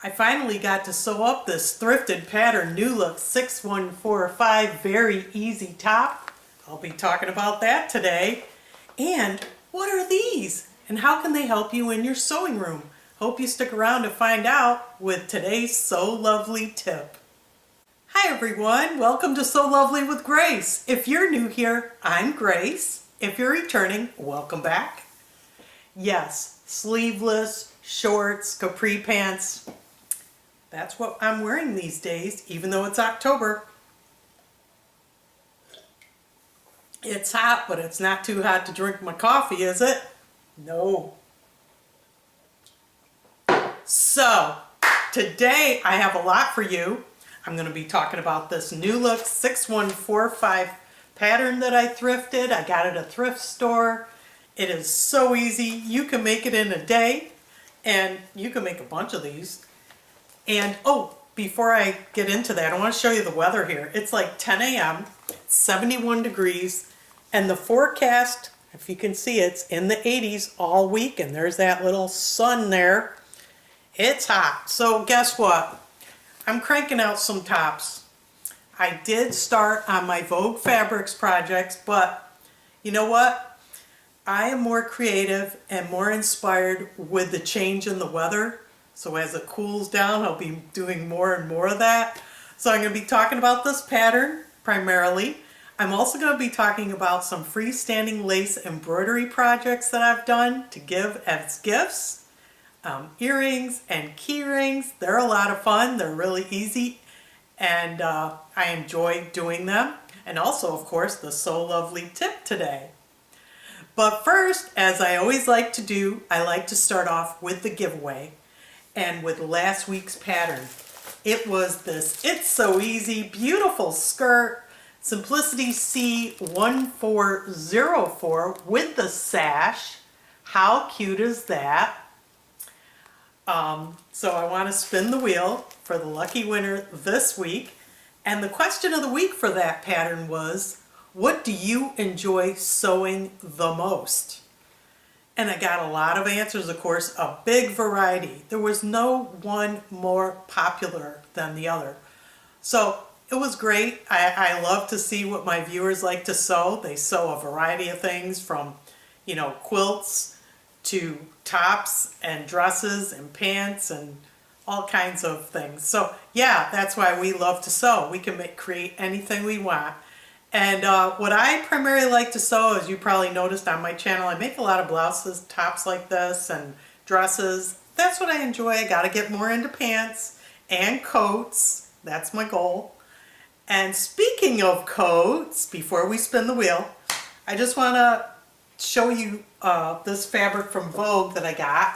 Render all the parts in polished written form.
I finally got to sew up this thrifted pattern New Look 6145 very easy top. I'll be talking about that today. And what are these? And how can they help you in your sewing room? Hope you stick around to find out with today's Sew Lovely tip. Hi everyone, welcome to Sew Lovely with Grace. If you're new here, I'm Grace. If you're returning, welcome back. Yes, sleeveless, shorts, capri pants. That's what I'm wearing these days, even though it's October. It's hot, but it's not too hot to drink my coffee, is it? No. So, today I have a lot for you. I'm going to be talking about this New Look 6145 pattern that I thrifted. I got it at a thrift store. It is so easy. You can make it in a day, and you can make a bunch of these. And oh, before I get into that, I want to show you the weather here. It's like 10 a.m., 71 degrees, and the forecast, if you can see, it's in the 80s all week, and there's that little sun there. It's hot. So guess what? I'm cranking out some tops. I did start on my Vogue Fabrics projects, but you know what? I am more creative and more inspired with the change in the weather. So as it cools down, I'll be doing more and more of that. So I'm going to be talking about this pattern primarily. I'm also going to be talking about some freestanding lace embroidery projects that I've done to give as gifts. Earrings and key rings. They're a lot of fun. They're really easy, and I enjoy doing them. And also, of course, the Sew Lovely tip today. But first, as I always like to do, I like to start off with the giveaway. And with last week's pattern, it was this It's So Easy beautiful skirt, Simplicity C1404 with the sash. How cute is that? So I want to spin the wheel for the lucky winner this week. And the question of the week for that pattern was, what do you enjoy sewing the most? And I got a lot of answers, of course, a big variety. There was no one more popular than the other. So it was great. I love to see what my viewers like to sew. They sew a variety of things from, quilts to tops and dresses and pants and all kinds of things. So yeah, that's why we love to sew. We can create anything we want. And what I primarily like to sew, as you probably noticed on my channel, I make a lot of blouses, tops like this, and dresses. That's what I enjoy. I got to get more into pants and coats. That's my goal. And speaking of coats, before we spin the wheel, I just want to show you this fabric from Vogue that I got.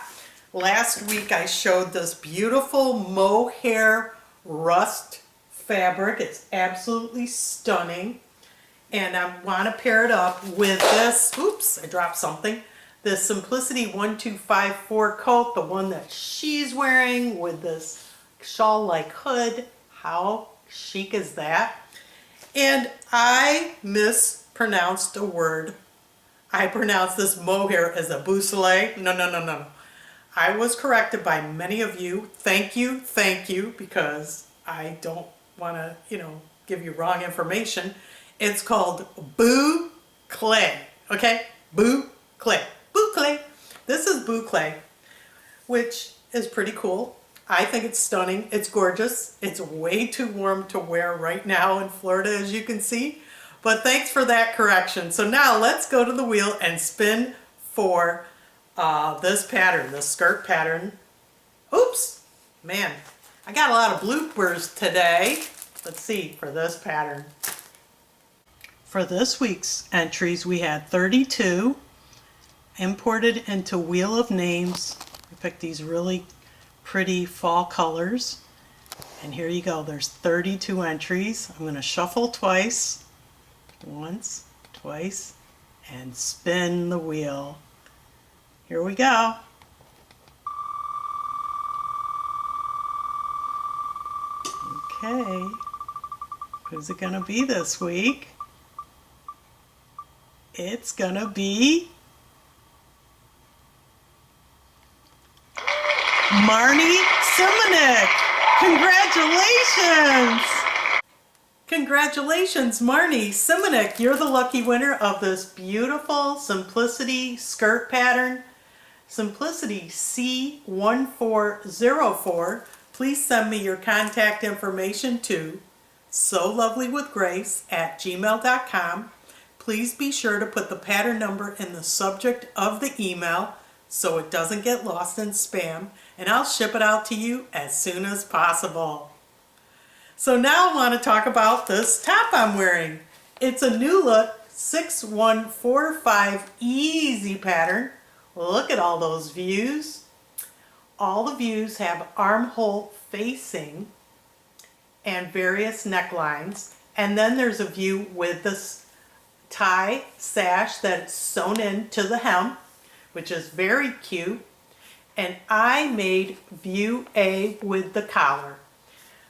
Last week I showed this beautiful mohair rust fabric. It's absolutely stunning. And I want to pair it up with this, oops, I dropped something, this Simplicity 1254 coat, the one that she's wearing with this shawl-like hood. How chic is that? And I mispronounced a word. I pronounced this mohair as a boussole. No. I was corrected by many of you. Thank you, because I don't want to, give you wrong information. It's called boucle, okay? Boucle. This is boucle, which is pretty cool. I think it's stunning. It's gorgeous. It's way too warm to wear right now in Florida, as you can see. But thanks for that correction. So now let's go to the wheel and spin for this pattern, this skirt pattern. Oops, man, I got a lot of bloopers today. Let's see, for this pattern. For this week's entries, we had 32 imported into Wheel of Names. I picked these really pretty fall colors. And here you go, there's 32 entries. I'm going to shuffle twice. Once, twice, and spin the wheel. Here we go. Okay, who's it gonna be this week? It's gonna be Marnie Simonek. Congratulations! Congratulations, Marnie Simonik. You're the lucky winner of this beautiful Simplicity skirt pattern. Simplicity C1404. Please send me your contact information to solovely.with.grace@gmail.com. Please be sure to put the pattern number in the subject of the email so it doesn't get lost in spam, and I'll ship it out to you as soon as possible. So now I want to talk about this top I'm wearing. It's a new look 6145 easy pattern. Look at all those views. All the views have armhole facing and various necklines. And then there's a view with this tie sash that's sewn into the hem, which is very cute. And I made view A with the collar.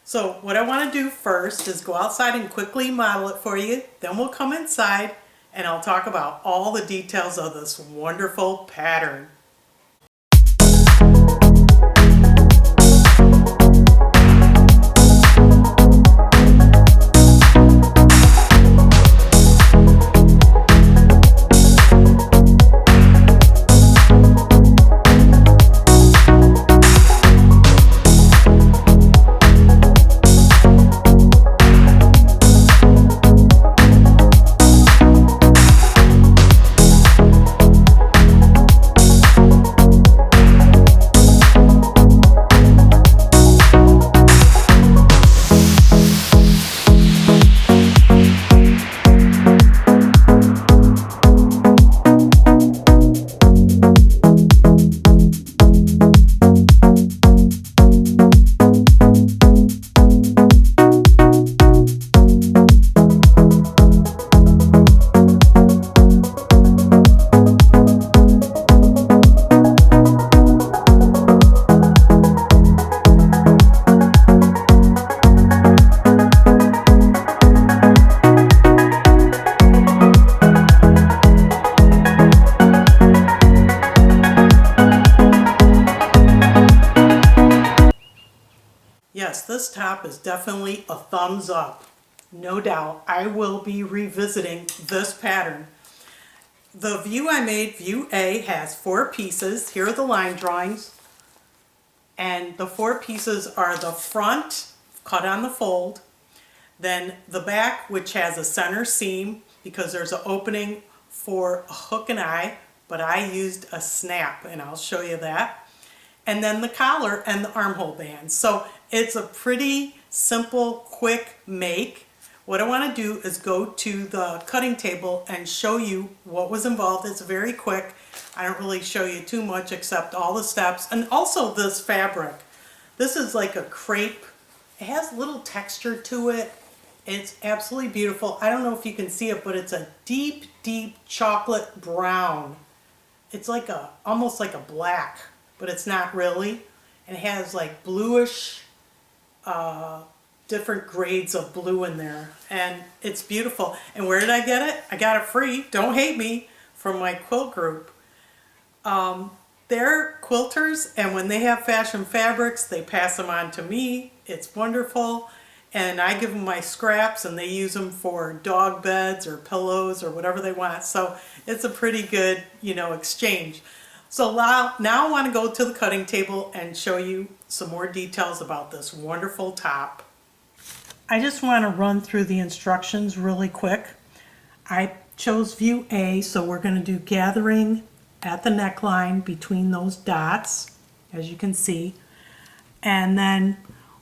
So what I want to do first is go outside and quickly model it for you. Then we'll come inside and I'll talk about all the details of this wonderful pattern. Yes, this top is definitely a thumbs up. No doubt, I will be revisiting this pattern. The view I made, view A, has 4 pieces. Here are the line drawings. And the 4 pieces are the front, cut on the fold, then the back, which has a center seam because there's an opening for a hook and eye, but I used a snap, and I'll show you that. And then the collar and the armhole band. So it's a pretty simple, quick make. What I want to do is go to the cutting table and show you what was involved. It's very quick. I don't really show you too much except all the steps. And also this fabric. This is like a crepe. It has a little texture to it. It's absolutely beautiful. I don't know if you can see it, but it's a deep, deep chocolate brown. It's like almost like a black, but it's not really. And it has like bluish, different grades of blue in there. And it's beautiful. And where did I get it? I got it free, don't hate me, from my quilt group. They're quilters, and when they have fashion fabrics, they pass them on to me. It's wonderful. And I give them my scraps, and they use them for dog beds or pillows or whatever they want. So it's a pretty good, exchange. So now I want to go to the cutting table and show you some more details about this wonderful top. I just want to run through the instructions really quick. I chose view A, so we're going to do gathering at the neckline between those dots, as you can see. And then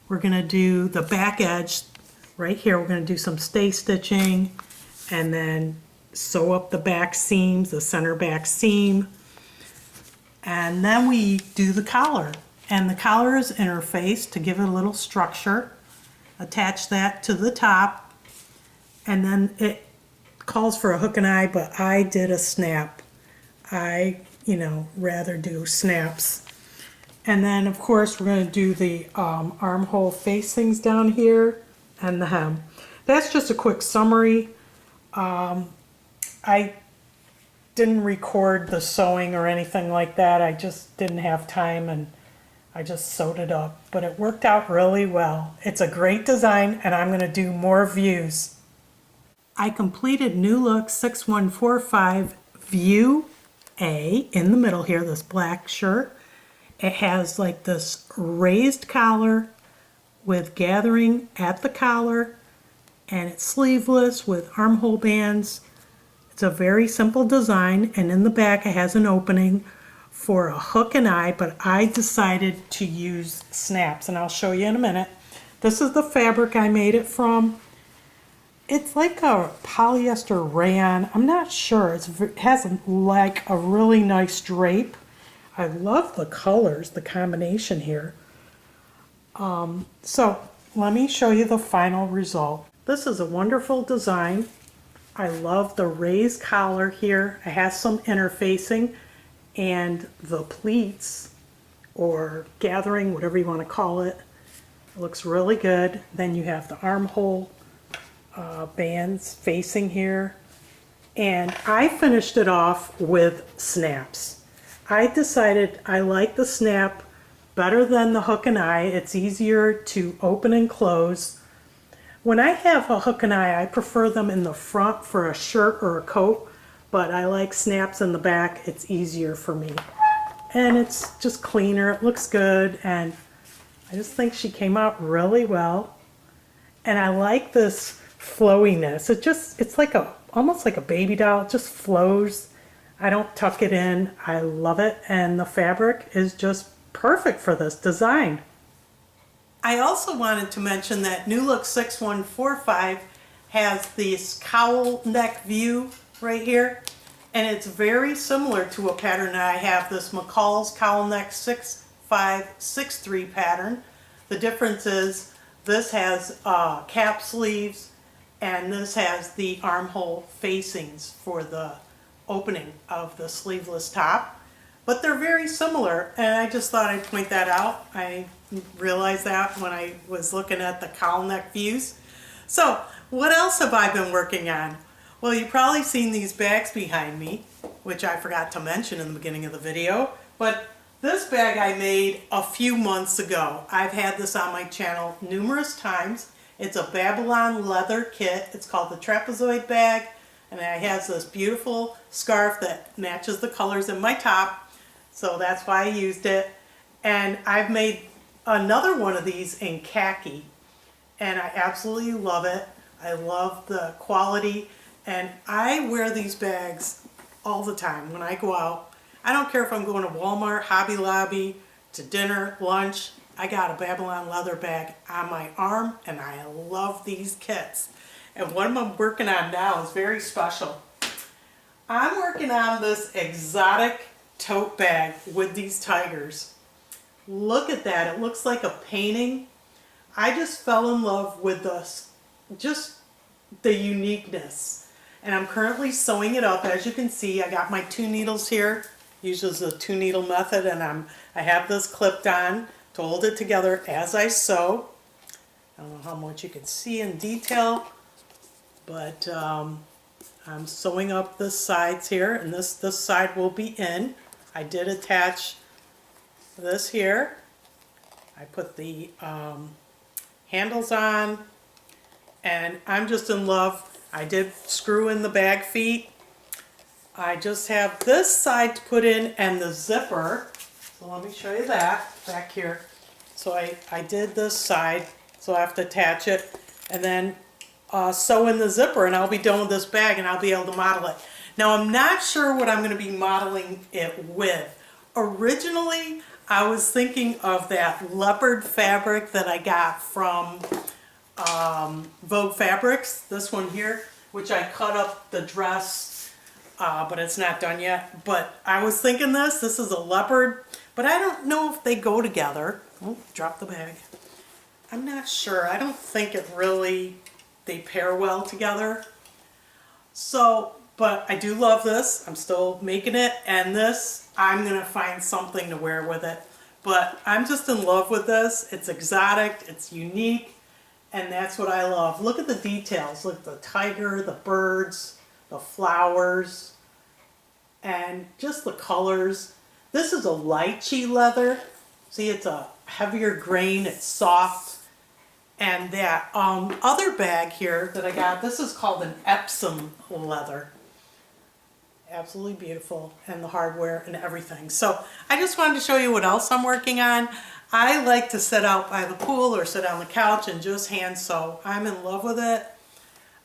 we're going to do the back edge right here. We're going to do some stay stitching and then sew up the back seams, the center back seam. And then we do the collar. And the collar is interfaced to give it a little structure. Attach that to the top. And then it calls for a hook and eye, but I did a snap. I, rather do snaps. And then, of course, we're going to do the armhole facings down here and the hem. That's just a quick summary. I didn't record the sewing or anything like that. I just didn't have time, and I just sewed it up, but it worked out really well. It's a great design and I'm going to do more views. I completed New Look 6145 View A in the middle here, this black shirt. It has like this raised collar with gathering at the collar, and it's sleeveless with armhole bands. It's a very simple design, and in the back it has an opening for a hook and eye, but I decided to use snaps, and I'll show you in a minute. This is the fabric I made it from. It's like a polyester rayon. I'm not sure. It has like a really nice drape. I love the colors, the combination here. So let me show you the final result. This is a wonderful design. I love the raised collar here. It has some interfacing, and the pleats or gathering, whatever you want to call it, looks really good. Then you have the armhole bands facing here, and I finished it off with snaps. I decided I like the snap better than the hook and eye. It's easier to open and close. When I have a hook and eye, I prefer them in the front for a shirt or a coat, but I like snaps in the back. It's easier for me. And it's just cleaner, it looks good, and I just think she came out really well. And I like this flowiness. It's like almost like a baby doll. It just flows. I don't tuck it in. I love it, and the fabric is just perfect for this design. I also wanted to mention that New Look 6145 has this cowl neck view right here, and it's very similar to a pattern that I have, this McCall's cowl neck 6563 pattern. The difference is this has cap sleeves, and this has the armhole facings for the opening of the sleeveless top. But they're very similar, and I just thought I'd point that out. I realized that when I was looking at the cowl neck views. So what else have I been working on? Well, you've probably seen these bags behind me, which I forgot to mention in the beginning of the video, but this bag I made a few months ago. I've had this on my channel numerous times. It's a Babylon leather kit. It's called the trapezoid bag, and it has this beautiful scarf that matches the colors in my top. So that's why I used it. And I've made another one of these in khaki, and I absolutely love it. I love the quality, and I wear these bags all the time when I go out. I don't care if I'm going to Walmart, Hobby Lobby, to dinner, lunch. I got a Babylon leather bag on my arm, and I love these kits. And what I'm working on now is very special. I'm working on this exotic tote bag with these tigers. Look at that. It looks like a painting. I just fell in love with just the uniqueness. And I'm currently sewing it up. As you can see, I got my 2 needles here. Uses the 2 needle method, and I have this clipped on to hold it together as I sew. I don't know how much you can see in detail, but I'm sewing up the sides here, and this side will be in. I did attach this here. I put the handles on, and I'm just in love. I did screw in the bag feet. I just have this side to put in and the zipper. So let me show you that back here. So I did this side, so I have to attach it and then sew in the zipper, and I'll be done with this bag and I'll be able to model it. Now I'm not sure what I'm going to be modeling it with. Originally I was thinking of that leopard fabric that I got from Vogue Fabrics, this one here, which I cut up the dress, but it's not done yet. But I was thinking this is a leopard, but I don't know if they go together. Oh, drop the bag. I'm not sure. I don't think they pair well together. So, but I do love this. I'm still making it, and this, I'm going to find something to wear with it. But I'm just in love with this. It's exotic, it's unique, and that's what I love. Look at the details. Look at the tiger, the birds, the flowers, and just the colors. This is a lychee leather, See, it's a heavier grain, it's soft. And that other bag here that I got, this is called an Epsom leather. Absolutely beautiful, and the hardware and everything. So I just wanted to show you what else I'm working on. I like to sit out by the pool or sit on the couch and just hand sew. I'm in love with it.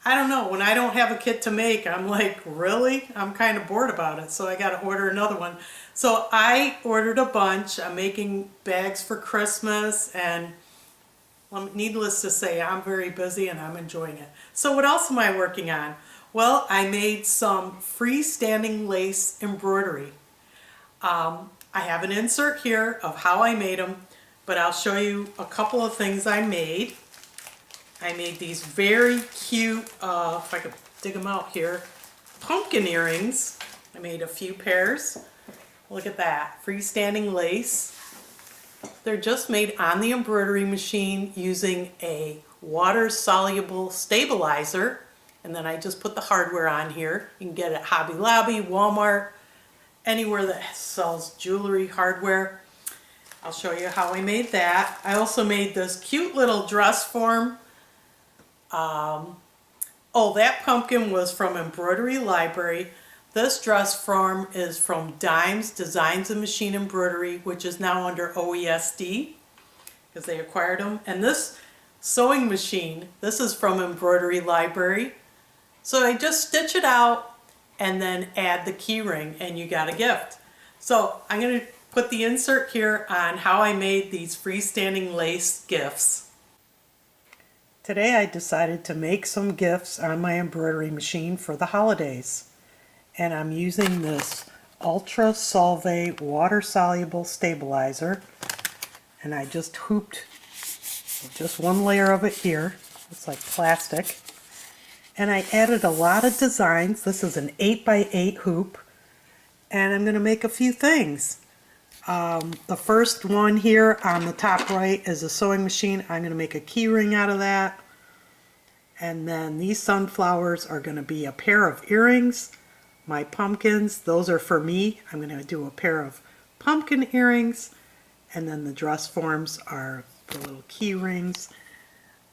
I don't know, when I don't have a kit to make, I'm like, really? I'm kind of bored about it, so I got to order another one. So I ordered a bunch. I'm making bags for Christmas, and well, needless to say, I'm very busy and I'm enjoying it. So what else am I working on? Well, I made some freestanding lace embroidery. I have an insert here of how I made them, but I'll show you a couple of things I made. I made these very cute, if I could dig them out here, pumpkin earrings. I made a few pairs. Look at that, freestanding lace. They're just made on the embroidery machine using a water-soluble stabilizer. And then I just put the hardware on here. You can get it at Hobby Lobby, Walmart, anywhere that sells jewelry hardware. I'll show you how I made that. I also made this cute little dress form. Oh, that pumpkin was from Embroidery Library. This dress form is from Dimes Designs and Machine Embroidery, which is now under OESD because they acquired them. And this sewing machine, this is from Embroidery Library. So I just stitch it out and then add the key ring and you got a gift. So I'm going to put the insert here on how I made these freestanding lace gifts. Today I decided to make some gifts on my embroidery machine for the holidays. And I'm using this Ultra Solvay water-soluble stabilizer. And I just hooped just one layer of it here. It's like plastic. And I added a lot of designs. This is an 8x8 hoop. And I'm going to make a few things. The first one here on the top right is a sewing machine. I'm going to make a key ring out of that. And then these sunflowers are going to be a pair of earrings. My pumpkins, those are for me. I'm going to do a pair of pumpkin earrings. And then the dress forms are the little key rings.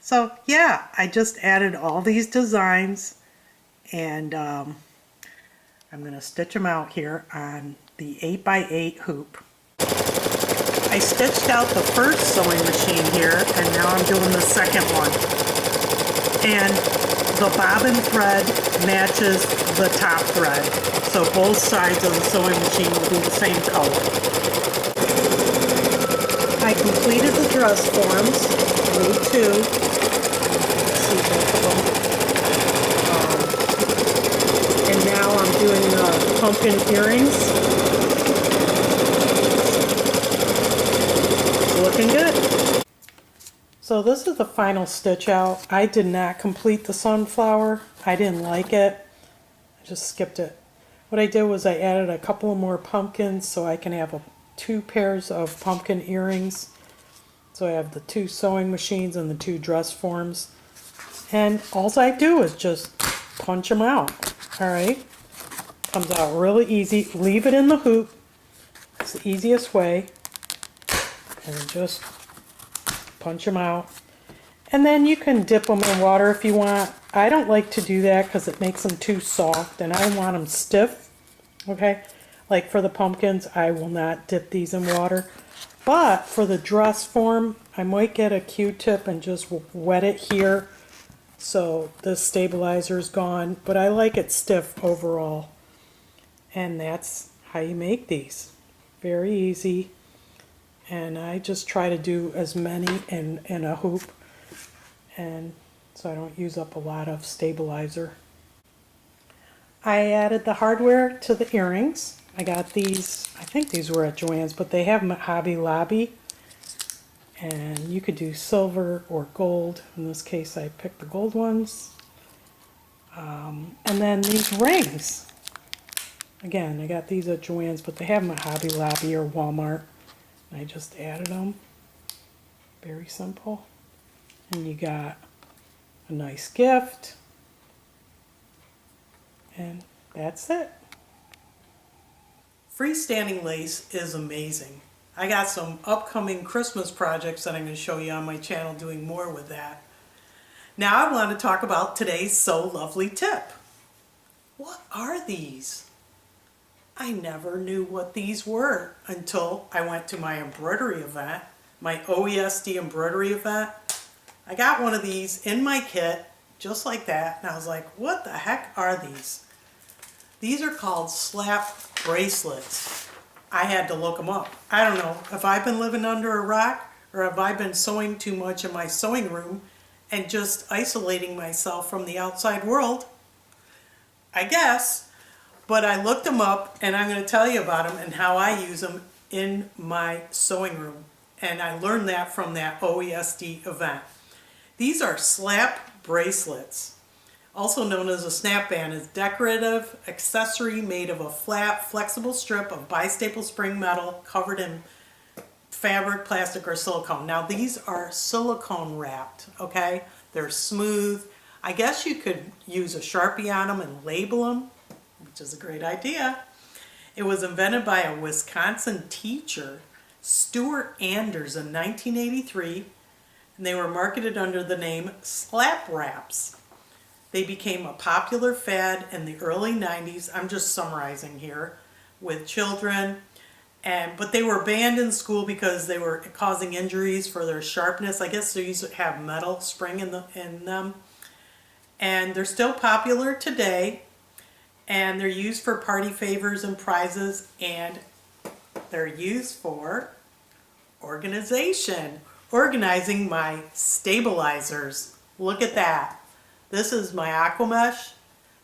So yeah, I just added all these designs, and I'm going to stitch them out here on the 8x8 hoop. I stitched out the first sewing machine here, and now I'm doing the second one. And the bobbin thread matches the top thread, so both sides of the sewing machine will be the same color. I completed the dress forms, made two. And now I'm doing the pumpkin earrings. It's looking good. So this is the final stitch out. I did not complete the sunflower. I didn't like it. I just skipped it. What I did was I added a couple more pumpkins so I can have two pairs of pumpkin earrings. So I have the two sewing machines and the two dress forms. And all I do is just punch them out. Alright? Comes out really easy. Leave it in the hoop. It's the easiest way. And just punch them out. And then you can dip them in water if you want. I don't like to do that because it makes them too soft and I want them stiff. Okay? Like for the pumpkins, I will not dip these in water. But for the dress form, I might get a Q-tip and just wet it here. So the stabilizer is gone, but I like it stiff overall. And that's how you make these. Very easy. And I just try to do as many in a hoop, and so I don't use up a lot of stabilizer. I added the hardware to the earrings. I got these, I think these were at Joann's, but they have them at Hobby Lobby. And you could do silver or gold. In this case, I picked the gold ones. And then these rings. Again, I got these at Joann's, but they have them at Hobby Lobby or Walmart. And I just added them. Very simple. And you got a nice gift. And that's it. Freestanding lace is amazing. I got some upcoming Christmas projects that I'm going to show you on my channel doing more with that. Now I want to talk about today's So Lovely tip. What are these? I never knew what these were until I went to my embroidery event, my OESD embroidery event. I got one of these in my kit, just like that, and I was like, what the heck are these? These are called slap bracelets. I had to look them up. I don't know if I've been living under a rock or have I been sewing too much in my sewing room and just isolating myself from the outside world. I guess. But I looked them up and I'm going to tell you about them and how I use them in my sewing room. And I learned that from that OESD event. These are slap bracelets, also known as a snap band. It's a decorative accessory made of a flat, flexible strip of bistaple spring metal covered in fabric, plastic, or silicone. Now these are silicone wrapped, okay? They're smooth. I guess you could use a Sharpie on them and label them, which is a great idea. It was invented by a Wisconsin teacher, Stuart Anders, in 1983, and they were marketed under the name Slap Wraps. They became a popular fad in the early 90s, I'm just summarizing here, with children, but they were banned in school because they were causing injuries for their sharpness. I guess they used to have metal spring in them. And they're still popular today. And they're used for party favors and prizes, and they're used for organization, organizing my stabilizers. Look at that. This is my aqua mesh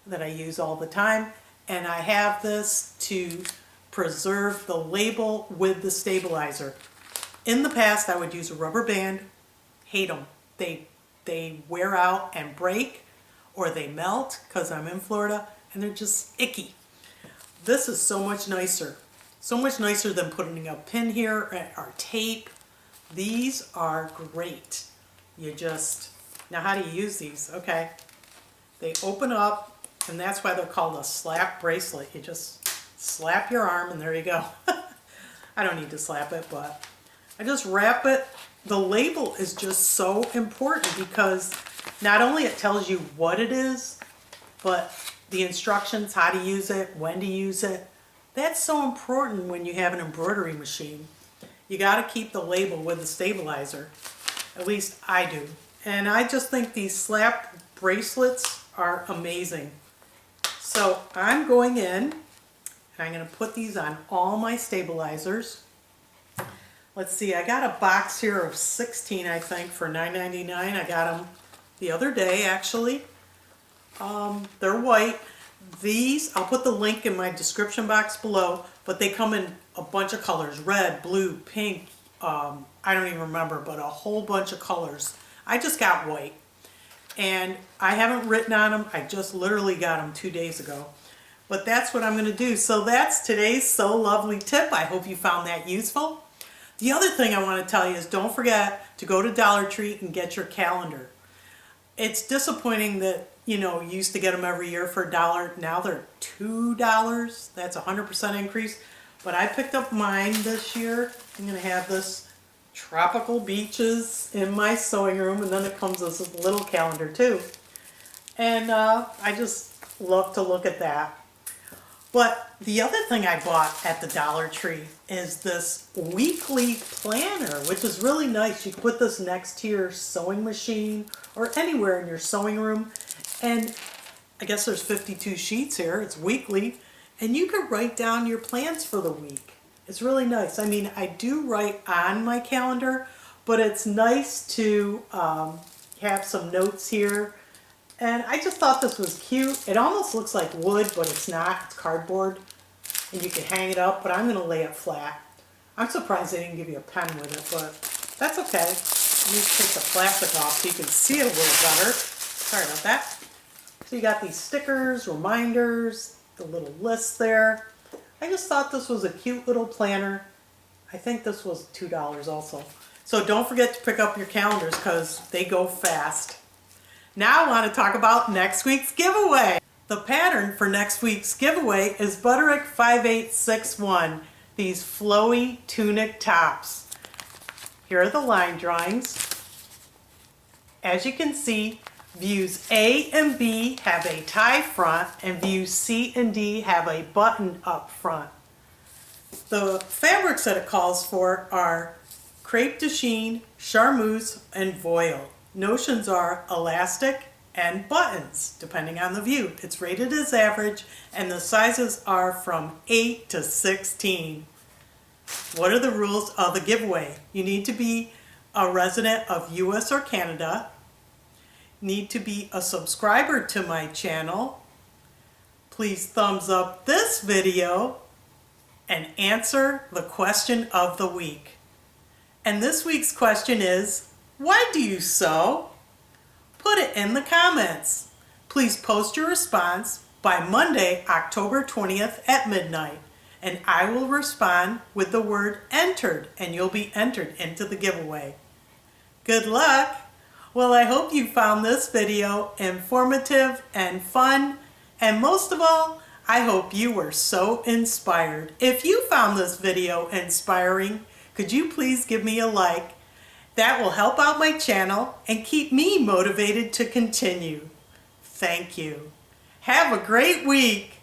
that I use all the time, and I have this to preserve the label with the stabilizer. In the past, I would use a rubber band. Hate them. They wear out and break, or they melt because I'm in Florida. And they're just icky. This is so much nicer. So much nicer than putting a pin here or tape. These are great. Now how do you use these? Okay. They open up, and that's why they're called a slap bracelet. You just slap your arm and there you go. I don't need to slap it, but I just wrap it. The label is just so important because not only it tells you what it is, but the instructions, how to use it, when to use it. That's so important when you have an embroidery machine. You got to keep the label with the stabilizer. At least I do. And I just think these slap bracelets are amazing. So I'm going in and I'm going to put these on all my stabilizers. Let's see, I got a box here of 16, I think, for $9.99. I got them the other day, actually. They're white. These, I'll put the link in my description box below, but they come in a bunch of colors: red, blue, pink, I don't even remember, but a whole bunch of colors. I just got white, and I haven't written on them. I just literally got them 2 days ago, but that's what I'm going to do. So that's today's So Lovely tip. I hope you found that useful. The other thing I want to tell you is don't forget to go to Dollar Tree and get your calendar. It's disappointing that, you used to get them every year for $1. Now they're $2. That's a 100% increase. But I picked up mine this year. I'm going to have this tropical beaches in my sewing room, and then it comes as a little calendar too. And I just love to look at that. But the other thing I bought at the Dollar Tree is this weekly planner, which is really nice. You can put this next to your sewing machine or anywhere in your sewing room. And I guess there's 52 sheets here. It's weekly. And you can write down your plans for the week. It's really nice. I mean, I do write on my calendar, but it's nice to have some notes here. And I just thought this was cute. It almost looks like wood, but it's not. It's cardboard. And you can hang it up, but I'm going to lay it flat. I'm surprised they didn't give you a pen with it, but that's okay. Let me take the plastic off so you can see it a little better. Sorry about that. So you got these stickers, reminders, the little list there. I just thought this was a cute little planner. I think this was $2 also. So don't forget to pick up your calendars because they go fast. Now I want to talk about next week's giveaway. The pattern for next week's giveaway is Butterick 5861. these flowy tunic tops. Here are the line drawings. As you can see, views A and B have a tie front and views C and D have a button up front. The fabrics that it calls for are crepe de chine, charmeuse, and voile. Notions are elastic and buttons, depending on the view. It's rated as average, and the sizes are from 8 to 16. What are the rules of the giveaway? You need to be a resident of US or Canada, need to be a subscriber to my channel, please thumbs up this video, and answer the question of the week. And this week's question is, why do you sew? Put it in the comments. Please post your response by Monday, October 20th at midnight, and I will respond with the word entered, and you'll be entered into the giveaway. Good luck! Well, I hope you found this video informative and fun, and most of all, I hope you were so inspired. If you found this video inspiring, could you please give me a like? That will help out my channel and keep me motivated to continue. Thank you. Have a great week.